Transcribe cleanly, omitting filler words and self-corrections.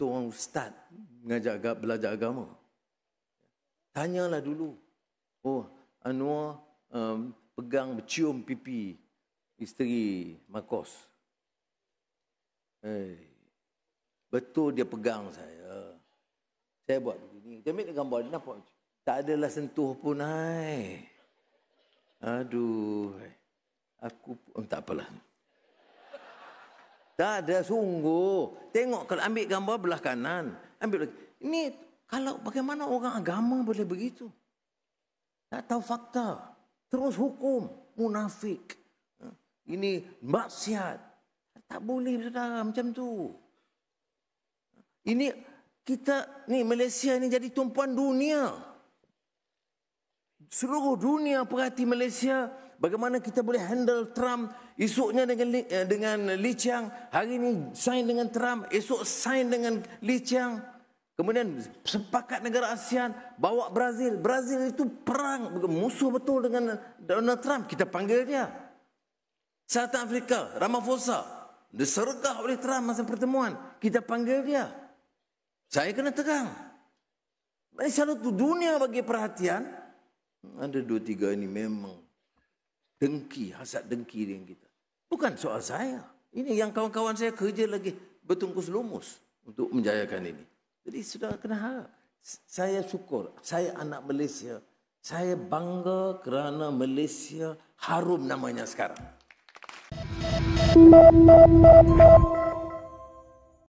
orang ustaz belajar agama. Tanyalah dulu. Oh, Anwar cium pipi isteri Marcos. Betul dia pegang saya. Saya buat begini. Dia ambil gambar, dia nampak. Tak adalah sentuh pun, hai. Aduh. Aku tak apalah. Tak ada, sungguh. Tengok kalau ambil gambar belah kanan. Ambil ini kalau bagaimana orang agama boleh begitu? Tak tahu fakta. Terus hukum. Munafik. Ini maksiat. Tak boleh, saudara, macam tu. Ini kita, ni Malaysia ni jadi tumpuan dunia. Seluruh dunia perhati Malaysia. Bagaimana kita boleh handle Trump. Esoknya dengan Lee Chiang. Hari ini sign dengan Trump. Esok sign dengan Lee Chiang. Kemudian sepakat negara ASEAN. Bawa Brazil. Brazil itu perang. Musuh betul dengan Donald Trump. Kita panggil dia. South Africa. Ramaphosa. Disergah oleh Trump masa pertemuan. Kita panggil dia. Saya kena tegang. Malaysia itu dunia bagi perhatian. Ada 2-3 ini memang dengki, hasad dengki dengan kita. Bukan soal saya. Ini yang kawan-kawan saya kerja lagi bertungkus lumus untuk menjayakan ini. Jadi sudah kena harap. Saya syukur. Saya anak Malaysia. Saya bangga kerana Malaysia harum namanya sekarang.